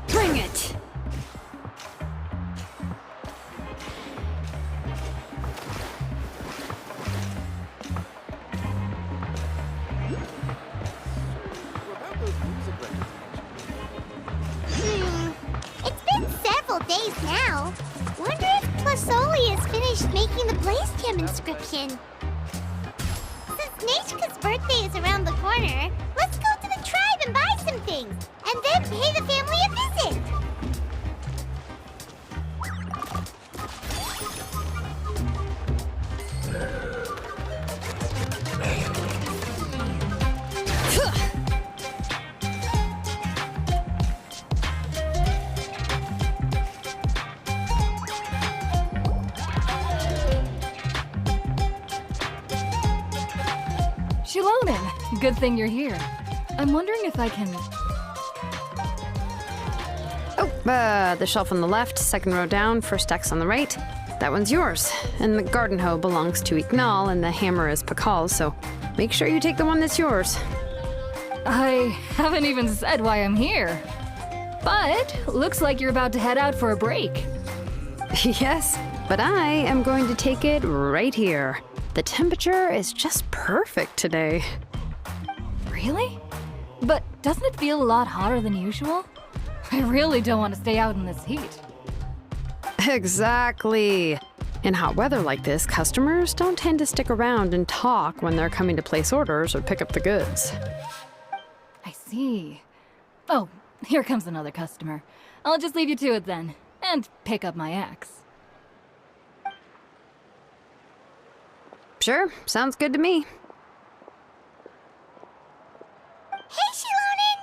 Bring it! It's been several days now. Wonder if Plasoli has finished making the Blaze Gem inscription. Since Nechka's birthday is around the corner, let's go to the tribe and buy some things, and then pay the family a visit. Shilonen, good thing you're here. I'm wondering if I can... Oh, the shelf on the left, second row down, first X on the right. That one's yours. And the garden hoe belongs to Ignal, and the hammer is Pakal's, so make sure you take the one that's yours. I haven't even said why I'm here. But looks like you're about to head out for a break. Yes, but I am going to take it right here. The temperature is just perfect today. Really? But doesn't it feel a lot hotter than usual? I really don't want to stay out in this heat. Exactly. In hot weather like this, customers don't tend to stick around and talk when they're coming to place orders or pick up the goods. I see. Oh, here comes another customer. I'll just leave you to it then, and pick up my axe. Sure, sounds good to me. Hey, Shilonen!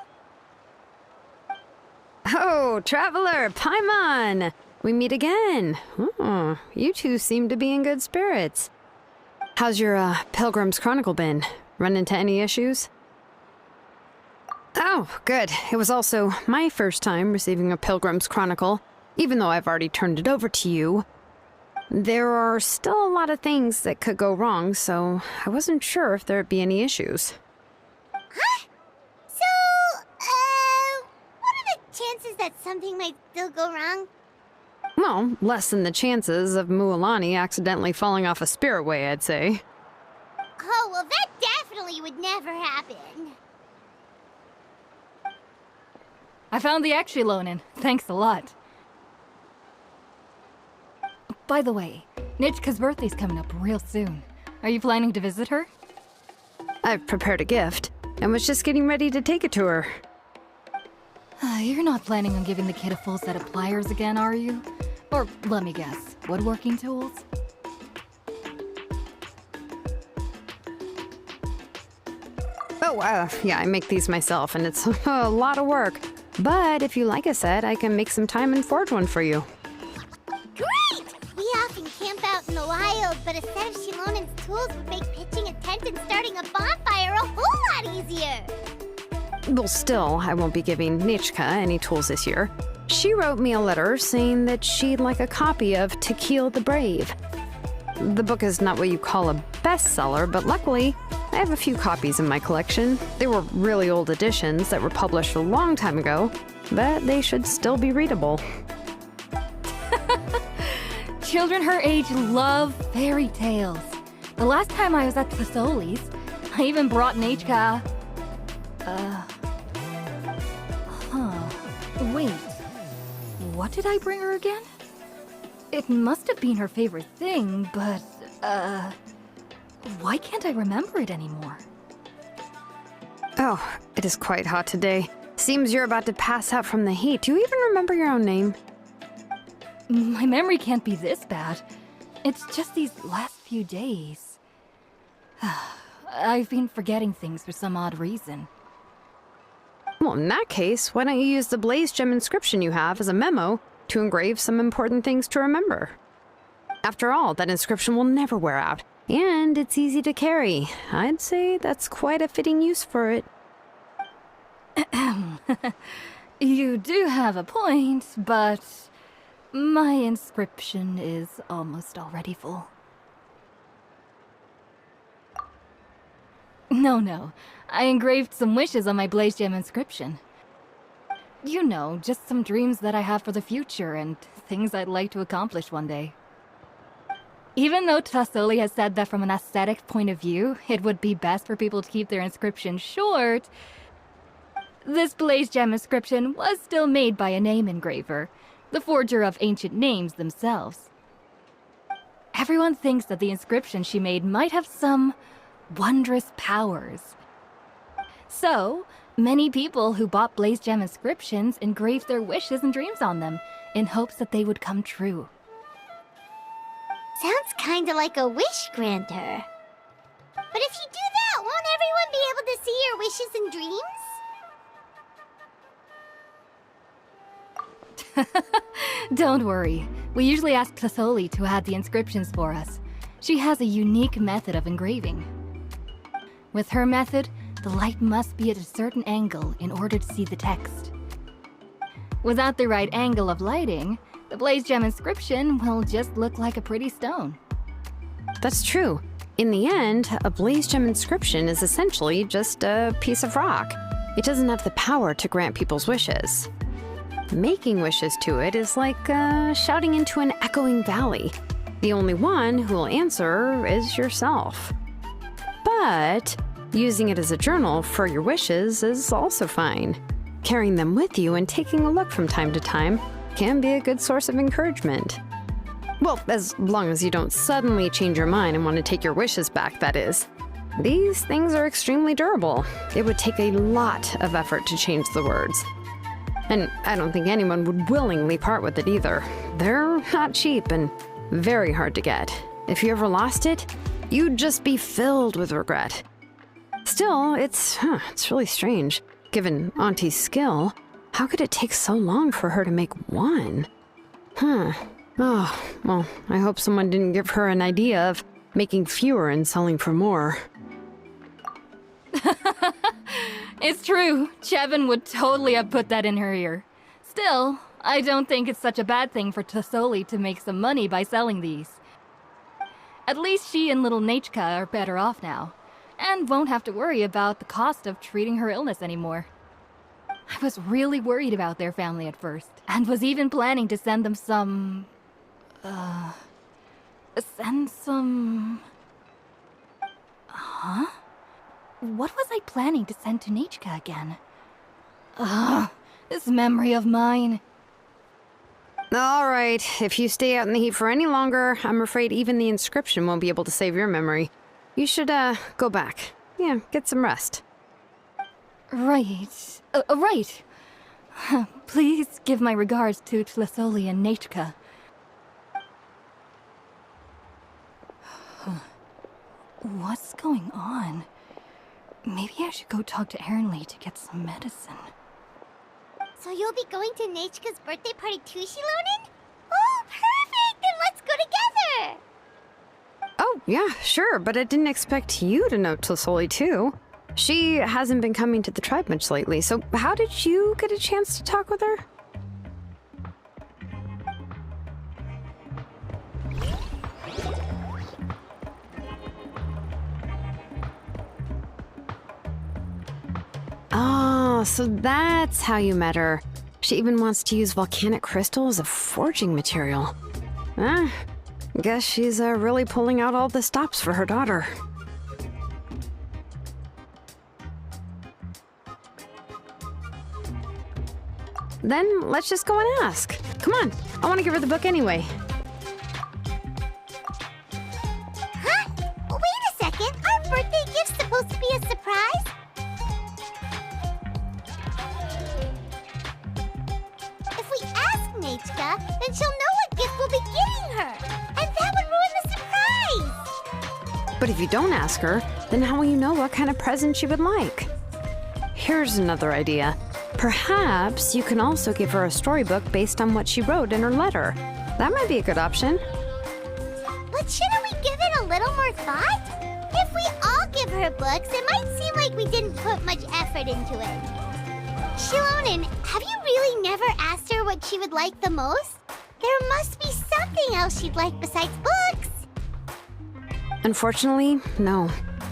Oh, Traveler, Paimon! We meet again. Oh, you two seem to be in good spirits. How's your, Pilgrim's Chronicle been? Run into any issues? Oh, good. It was also my first time receiving a Pilgrim's Chronicle, even though I've already turned it over to you. There are still a lot of things that could go wrong, so I wasn't sure if there'd be any issues. Huh? So, what are the chances that something might still go wrong? Well, less than the chances of Mualani accidentally falling off a spirit way, I'd say. Oh, well, that definitely would never happen. I found the axe, Shilonen. Thanks a lot. By the way, Nichka's birthday's coming up real soon. Are you planning to visit her? I've prepared a gift, and was just getting ready to take it to her. You're not planning on giving the kid a full set of pliers again, are you? Or, let me guess, woodworking tools? Oh, yeah, I make these myself, and it's a lot of work. But if you like a set, I can make some time and forge one for you. Great! We often camp out in the wild, but a set of Shilonen's tools would make pitching a tent and starting a bonfire a whole lot easier. Well, still, I won't be giving Nichka any tools this year. She wrote me a letter saying that she'd like a copy of To Kill the Brave. The book is not what you call a bestseller, but luckily, I have a few copies in my collection. They were really old editions that were published a long time ago, but they should still be readable. Children her age love fairy tales. The last time I was at Plasoli's, I even brought Nichka... Wait. What did I bring her again? It must have been her favorite thing, but, why can't I remember it anymore? Oh, it is quite hot today. Seems you're about to pass out from the heat. Do you even remember your own name? My memory can't be this bad. It's just these last few days. I've been forgetting things for some odd reason. Well, in that case, why don't you use the Blaze Gem inscription you have as a memo to engrave some important things to remember? After all, that inscription will never wear out, and it's easy to carry. I'd say that's quite a fitting use for it. You do have a point, but my inscription is almost already full. No. I engraved some wishes on my Blaze Gem inscription. You know, just some dreams that I have for the future and things I'd like to accomplish one day. Even though Tassoli has said that from an aesthetic point of view, it would be best for people to keep their inscription short, this Blaze Gem inscription was still made by a name engraver, the forger of ancient names themselves. Everyone thinks that the inscription she made might have some wondrous powers. So, many people who bought Blaze Gem inscriptions engraved their wishes and dreams on them, in hopes that they would come true. Sounds kinda like a wish granter. But if you do that, won't everyone be able to see your wishes and dreams? Don't worry. We usually ask Tassoli to add the inscriptions for us. She has a unique method of engraving. With her method, the light must be at a certain angle in order to see the text. Without the right angle of lighting, the Blaze Gem inscription will just look like a pretty stone. That's true. In the end, a Blaze Gem inscription is essentially just a piece of rock. It doesn't have the power to grant people's wishes. Making wishes to it is like shouting into an echoing valley. The only one who will answer is yourself. But using it as a journal for your wishes is also fine. Carrying them with you and taking a look from time to time can be a good source of encouragement. Well, as long as you don't suddenly change your mind and want to take your wishes back, that is. These things are extremely durable. It would take a lot of effort to change the words. And I don't think anyone would willingly part with it either. They're not cheap and very hard to get. If you ever lost it, you'd just be filled with regret. Still, it's really strange. Given Auntie's skill, how could it take so long for her to make one? Oh, well, I hope someone didn't give her an idea of making fewer and selling for more. It's true. Chevin would totally have put that in her ear. Still, I don't think it's such a bad thing for Tassoli to make some money by selling these. At least she and little Nachka are better off now, and won't have to worry about the cost of treating her illness anymore. I was really worried about their family at first, and was even planning to send them some... Huh? What was I planning to send to Nachka again? This memory of mine. All right, if you stay out in the heat for any longer, I'm afraid even the inscription won't be able to save your memory. You should, go back. Yeah, get some rest. Right. Right. Please give my regards to Tassoli and Nachka. What's going on? Maybe I should go talk to Ernly to get some medicine. So you'll be going to Nachka's birthday party too, Shilonen? Oh, perfect! Then let's go together! Oh, yeah, sure, but I didn't expect you to know Tassoli too. She hasn't been coming to the tribe much lately, so how did you get a chance to talk with her? Oh, so that's how you met her. She even wants to use volcanic crystal as a forging material. Guess she's really pulling out all the stops for her daughter. Then let's just go and ask. Come on, I want to give her the book anyway. Huh? Wait a second, our birthday gift's supposed to be a surprise? If we ask Nachka, then she'll know what gift we'll be getting her, and that would ruin the surprise! But if you don't ask her, then how will you know what kind of present she would like? Here's another idea. Perhaps you can also give her a storybook based on what she wrote in her letter. That might be a good option. But shouldn't we give it a little more thought? If we all give her books, it might seem like we didn't put much effort into it. Shilonen, have you really never asked her what she would like the most? There must be something else she'd like besides books. Unfortunately, no.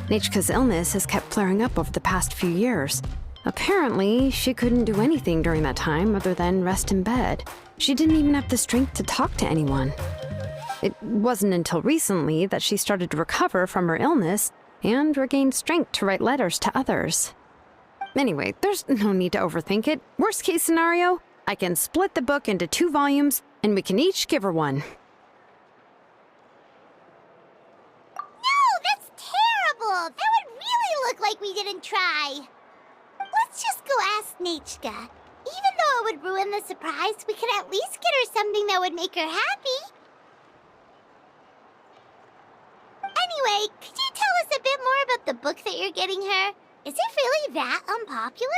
Nichka's illness has kept flaring up over the past few years. Apparently, she couldn't do anything during that time other than rest in bed. She didn't even have the strength to talk to anyone. It wasn't until recently that she started to recover from her illness and regained strength to write letters to others. Anyway, there's no need to overthink it. Worst case scenario, I can split the book into 2 volumes and we can each give her one. No, that's terrible! That would really look like we didn't try. Let's just go ask Nichka. Even though it would ruin the surprise, we could at least get her something that would make her happy. Anyway, could you tell us a bit more about the book that you're getting her? Is it really that unpopular?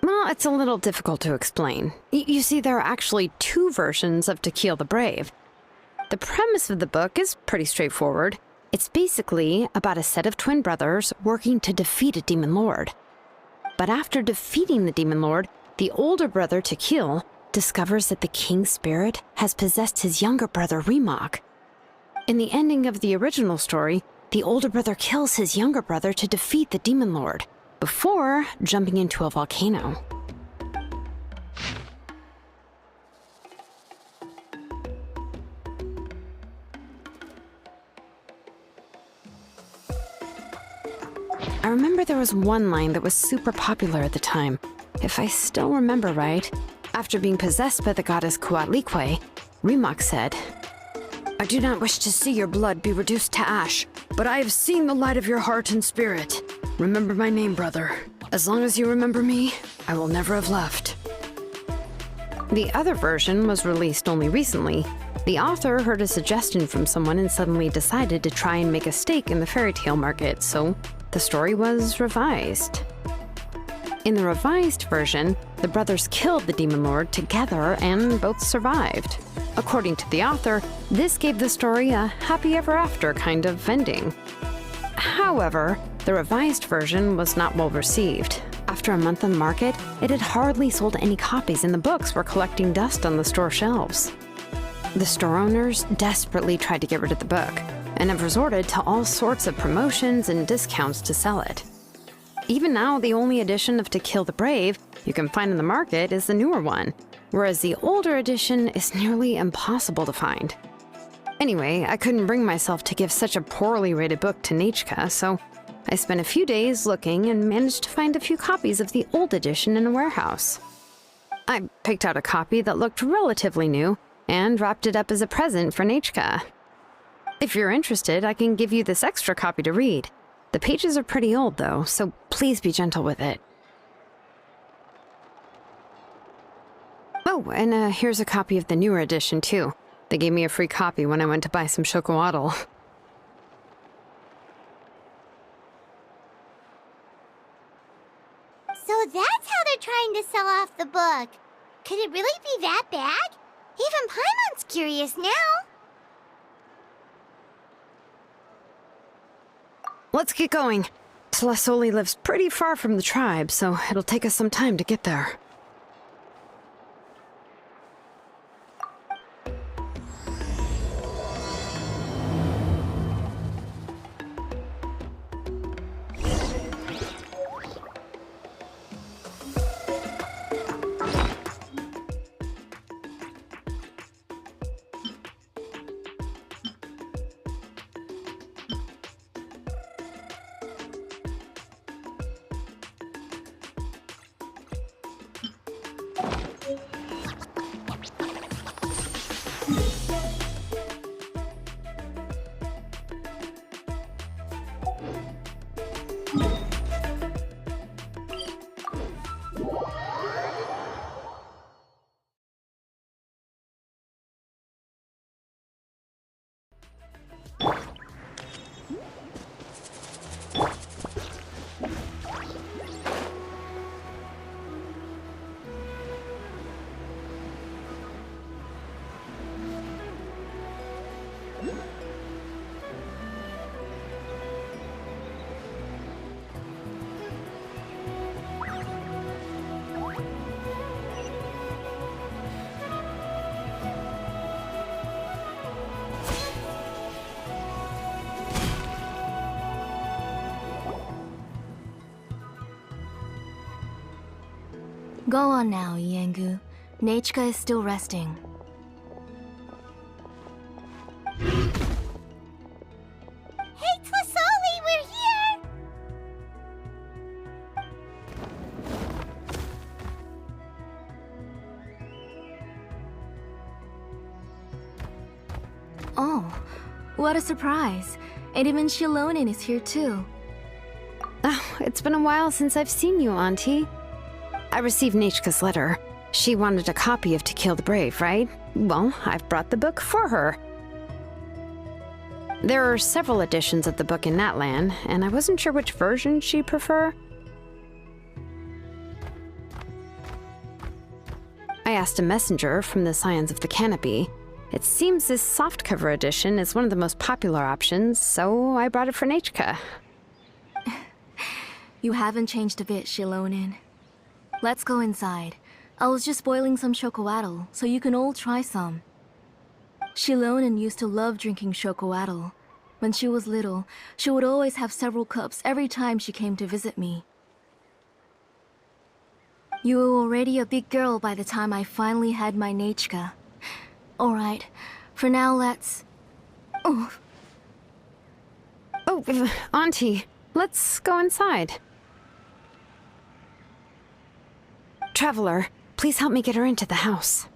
Well, it's a little difficult to explain. You see, there are actually 2 versions of To Kill the Brave. The premise of the book is pretty straightforward. It's basically about a set of twin brothers working to defeat a demon lord. But after defeating the demon lord, the older brother, To Kill, discovers that the king's spirit has possessed his younger brother, Rimak. In the ending of the original story, the older brother kills his younger brother to defeat the demon lord, before jumping into a volcano. I remember there was one line that was super popular at the time. If I still remember right, after being possessed by the goddess Kuatlikwe, Rimak said, "I do not wish to see your blood be reduced to ash, but I have seen the light of your heart and spirit. Remember my name, brother. As long as you remember me, I will never have left." The other version was released only recently. The author heard a suggestion from someone and suddenly decided to try and make a stake in the fairy tale market, so the story was revised. In the revised version, the brothers killed the demon lord together and both survived. According to the author, this gave the story a happy ever after kind of ending. However, the revised version was not well received. After a month on the market, it had hardly sold any copies and the books were collecting dust on the store shelves. The store owners desperately tried to get rid of the book and have resorted to all sorts of promotions and discounts to sell it. Even now, the only edition of To Kill the Brave you can find in the market is the newer one, whereas the older edition is nearly impossible to find. Anyway, I couldn't bring myself to give such a poorly rated book to Nichka, so I spent a few days looking and managed to find a few copies of the old edition in a warehouse. I picked out a copy that looked relatively new and wrapped it up as a present for Nichka. If you're interested, I can give you this extra copy to read. The pages are pretty old though, so please be gentle with it. Oh, and here's a copy of the newer edition too. They gave me a free copy when I went to buy some chocolatl. So that's how they're trying to sell off the book. Could it really be that bad? Even Paimon's curious now. Let's get going. Tlasoli lives pretty far from the tribe, so it'll take us some time to get there. Go on now, Iengu. Nechika is still resting. Hey, Tlasoli, we're here! Oh, what a surprise. And even Shilonen is here too. Oh, it's been a while since I've seen you, Auntie. I received Nechika's letter. She wanted a copy of To Kill the Brave, right? Well, I've brought the book for her. There are several editions of the book in Natlan, and I wasn't sure which version she'd prefer. I asked a messenger from the Scions of the Canopy. It seems this softcover edition is one of the most popular options, so I brought it for Nechika. You haven't changed a bit, Shilonen. Let's go inside. I was just boiling some chocoatl, so you can all try some. Shilonen used to love drinking chocoatl. When she was little, she would always have several cups every time she came to visit me. You were already a big girl by the time I finally had my Nechika. Alright, for now let's... Oh, Auntie, let's go inside. Traveler, please help me get her into the house.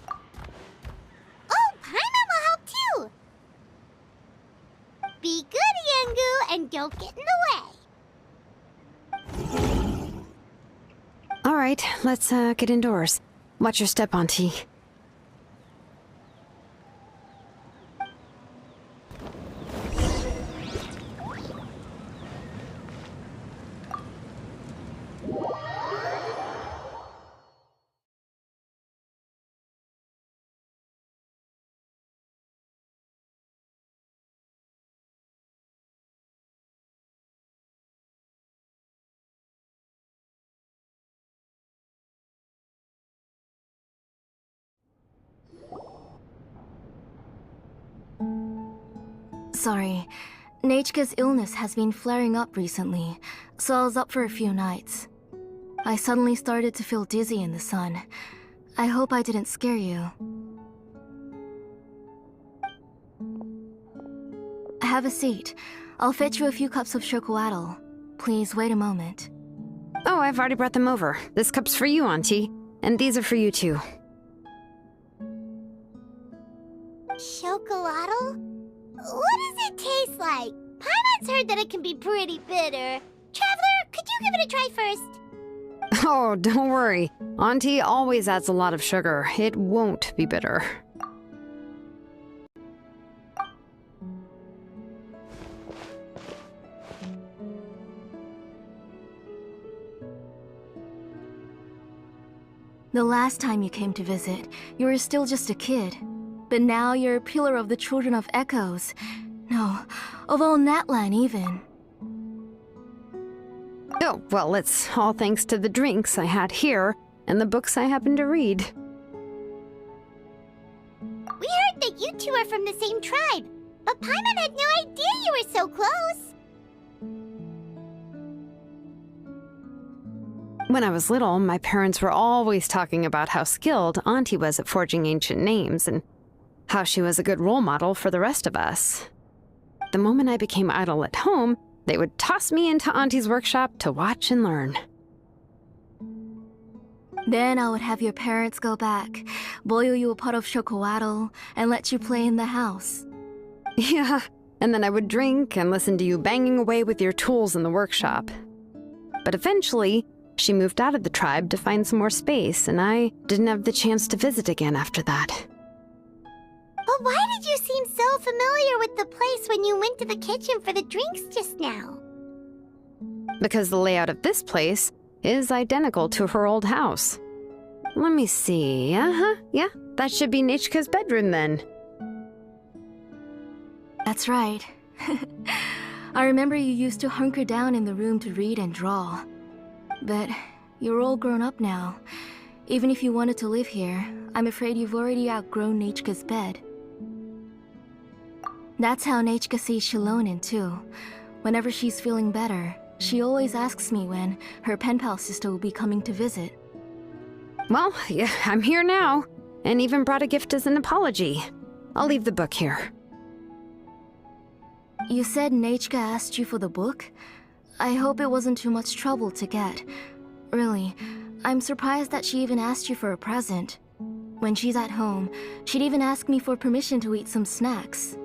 Oh, Paimon will help too! Be good, Iengu, and don't get in the way. All right, let's get indoors. Watch your step, Auntie. sorry. Nechika's illness has been flaring up recently, so I was up for a few nights. I suddenly started to feel dizzy in the sun. I hope I didn't scare you. Have a seat. I'll fetch you a few cups of chocoatl. Please wait a moment. Oh, I've already brought them over. This cup's for you, Auntie. And these are for you, too. Chocolatl? What does it taste like? Paimon's heard that it can be pretty bitter. Traveler, could you give it a try first? Oh, don't worry. Auntie always adds a lot of sugar. It won't be bitter. The last time you came to visit, you were still just a kid. But now you're a pillar of the Children of Echoes. No, of all Natlan even. Oh, well, it's all thanks to the drinks I had here and the books I happened to read. We heard that you two are from the same tribe, but Paimon had no idea you were so close. When I was little, my parents were always talking about how skilled Auntie was at forging ancient names and how she was a good role model for the rest of us. The moment I became idle at home, they would toss me into Auntie's workshop to watch and learn. Then I would have your parents go back, boil you a pot of chocoatl, and let you play in the house. Yeah, and then I would drink and listen to you banging away with your tools in the workshop. But eventually, she moved out of the tribe to find some more space, and I didn't have the chance to visit again after that. But why did you seem so familiar with the place when you went to the kitchen for the drinks just now? Because the layout of this place is identical to her old house. Let me see. Yeah, that should be Nechika's bedroom then. That's right. I remember you used to hunker down in the room to read and draw. But you're all grown up now. Even if you wanted to live here, I'm afraid you've already outgrown Nechika's bed. That's how Nechika sees Shilonen too. Whenever she's feeling better, She always asks me when her pen pal sister will be coming to visit. Well, yeah, I'm here now, and even brought a gift as an apology. I'll leave the book here. You said Nechka asked you for the book? I hope it wasn't too much trouble to get. Really, I'm surprised that she even asked you for a present. When she's at home, she'd even ask me for permission to eat some snacks.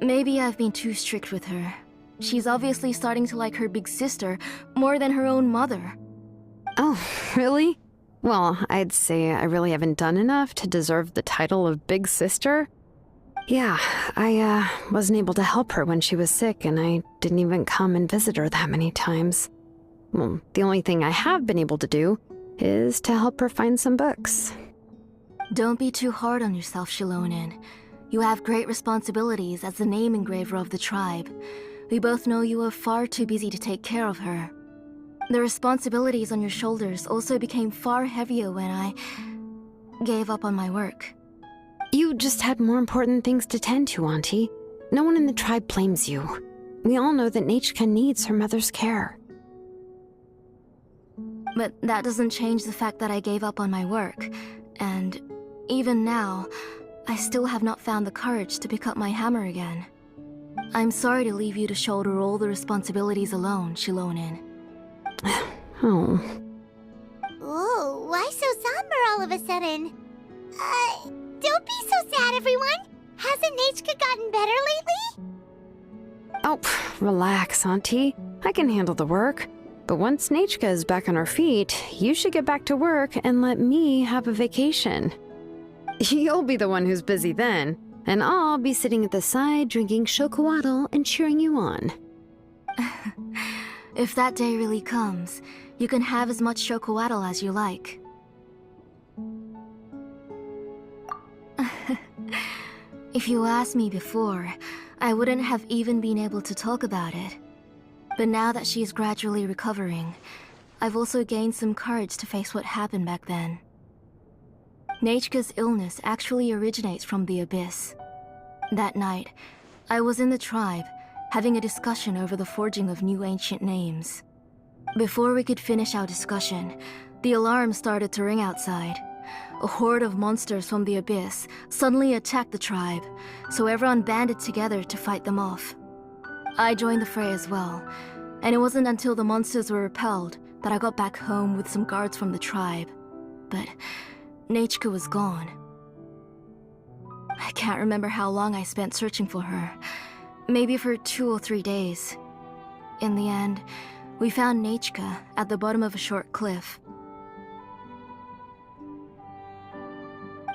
Maybe I've been too strict with her. She's obviously starting to like her big sister more than her own mother. Oh, really? Well, I'd say I really haven't done enough to deserve the title of big sister. Yeah, I wasn't able to help her when she was sick, and I didn't even come and visit her that many times. Well, the only thing I have been able to do is to help her find some books. Don't be too hard on yourself, Shilonen. You have great responsibilities as the name engraver of the tribe. We both know you are far too busy to take care of her. The responsibilities on your shoulders also became far heavier when I gave up on my work. You just had more important things to tend to, Auntie. No one in the tribe blames you. We all know that Nechka needs her mother's care. But that doesn't change the fact that I gave up on my work. And even now, I still have not found the courage to pick up my hammer again. I'm sorry to leave you to shoulder all the responsibilities alone, Shilonen. Oh. Ooh, why so somber all of a sudden? Don't be so sad, everyone! Hasn't Nechka gotten better lately? Oh, relax, Auntie. I can handle the work. But once Nechka is back on her feet, you should get back to work and let me have a vacation. You'll be the one who's busy then, and I'll be sitting at the side drinking chocolatl and cheering you on. If that day really comes, you can have as much chocolatl as you like. If you asked me before, I wouldn't have even been able to talk about it. But now that she's gradually recovering, I've also gained some courage to face what happened back then. Nechka's illness actually originates from the Abyss. That night, I was in the tribe, having a discussion over the forging of new ancient names. Before we could finish our discussion, the alarm started to ring outside. A horde of monsters from the Abyss suddenly attacked the tribe, so everyone banded together to fight them off. I joined the fray as well, and it wasn't until the monsters were repelled that I got back home with some guards from the tribe. But Nechka was gone. I can't remember how long I spent searching for her. Maybe for 2 or 3 days. In the end, we found Nechka at the bottom of a short cliff.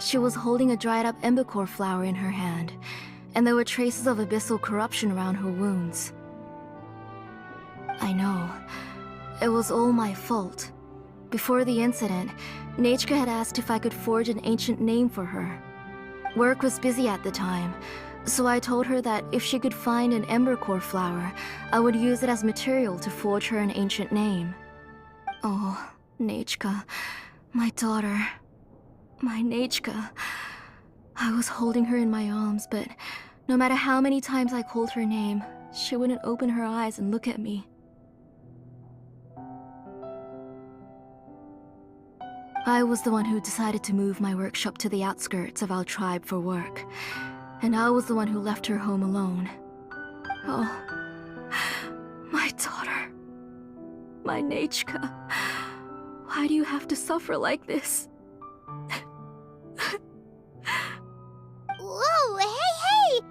She was holding a dried-up embercore flower in her hand, and there were traces of abyssal corruption around her wounds. I know. It was all my fault. Before the incident, Nechka had asked if I could forge an ancient name for her. Work was busy at the time, so I told her that if she could find an embercore flower, I would use it as material to forge her an ancient name. Oh, Nechka, my daughter. My Nechka. I was holding her in my arms, but no matter how many times I called her name, she wouldn't open her eyes and look at me. I was the one who decided to move my workshop to the outskirts of our tribe for work, and I was the one who left her home alone. Oh, my daughter. My Nechka. Why do you have to suffer like this? Whoa, hey!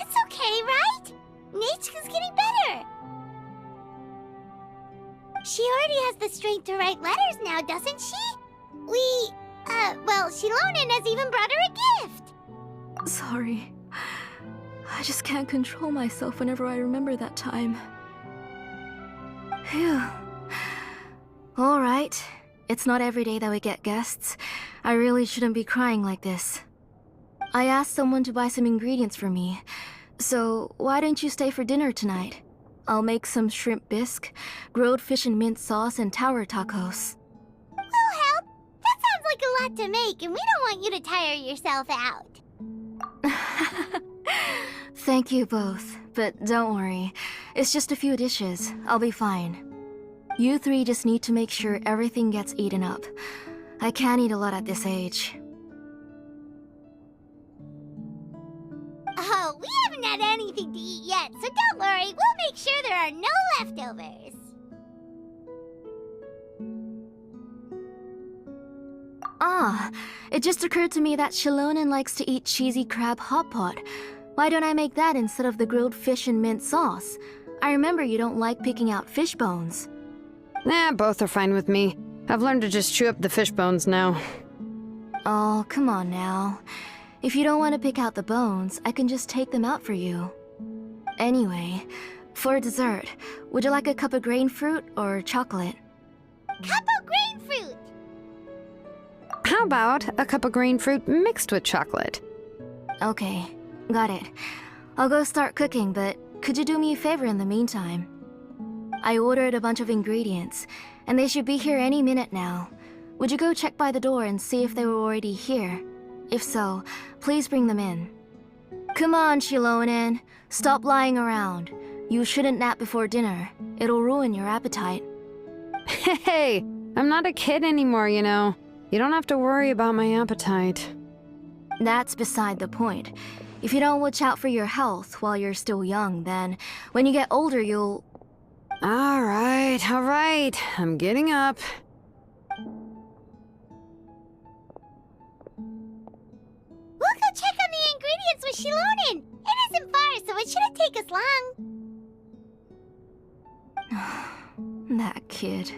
It's okay, right? Nechka's getting better. She already has the strength to write letters now, doesn't she? Well, Shilonen has even brought her a gift. Sorry. I just can't control myself whenever I remember that time. Phew. Alright. It's not every day that we get guests. I really shouldn't be crying like this. I asked someone to buy some ingredients for me. So, why don't you stay for dinner tonight? I'll make some shrimp bisque, grilled fish and mint sauce, and tower tacos. We'll help. That sounds like a lot to make, and we don't want you to tire yourself out. Thank you both, but don't worry. It's just a few dishes. I'll be fine. You three just need to make sure everything gets eaten up. I can't eat a lot at this age. Oh, we haven't had anything to eat yet, so don't worry. We'll make sure there are no leftovers. Ah, it just occurred to me that Shilonen likes to eat cheesy crab hot pot. Why don't I make that instead of the grilled fish and mint sauce? I remember you don't like picking out fish bones. Nah, both are fine with me. I've learned to just chew up the fish bones now. Oh, come on now. If you don't want to pick out the bones, I can just take them out for you. Anyway, for dessert, would you like a cup of grain fruit or chocolate? Cup of grain fruit! How about a cup of green fruit mixed with chocolate? Okay, got it. I'll go start cooking, but could you do me a favor in the meantime? I ordered a bunch of ingredients, and they should be here any minute now. Would you go check by the door and see if they were already here? If so, please bring them in. Come on, Shilonen. Stop lying around. You shouldn't nap before dinner. It'll ruin your appetite. Hey, I'm not a kid anymore, you know. You don't have to worry about my appetite. That's beside the point. If you don't watch out for your health while you're still young, then when you get older, you'll... All right. I'm getting up. We'll go check on the ingredients with Shilonen. It isn't far, so it shouldn't take us long. That kid.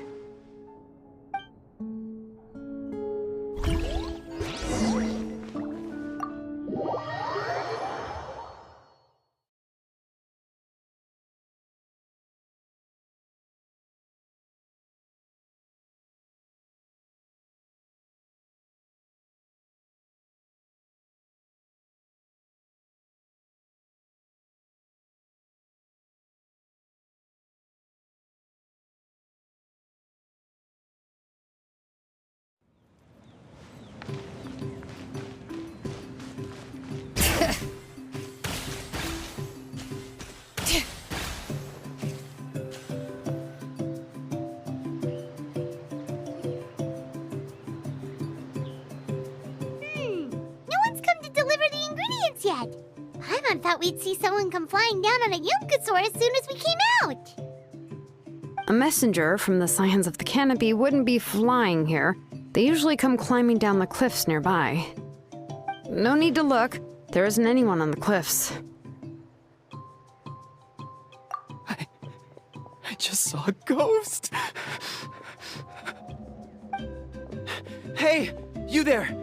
No one's come to deliver the ingredients yet. Paimon thought we'd see someone come flying down on a Yunkasaur as soon as we came out. A messenger from the Scions of the Canopy wouldn't be flying here. They usually come climbing down the cliffs nearby. No need to look. There isn't anyone on the cliffs. I just saw a ghost. Hey, you there.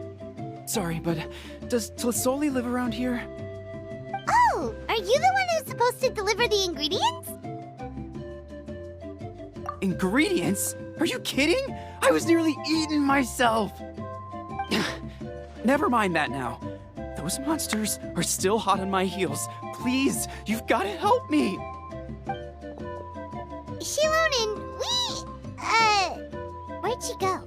Sorry, but does Tlisoli live around here? Oh, are you the one who's supposed to deliver the ingredients? Ingredients? Are you kidding? I was nearly eaten myself. Never mind that now. Those monsters are still hot on my heels. Please, you've got to help me. Shilonen, where'd she go?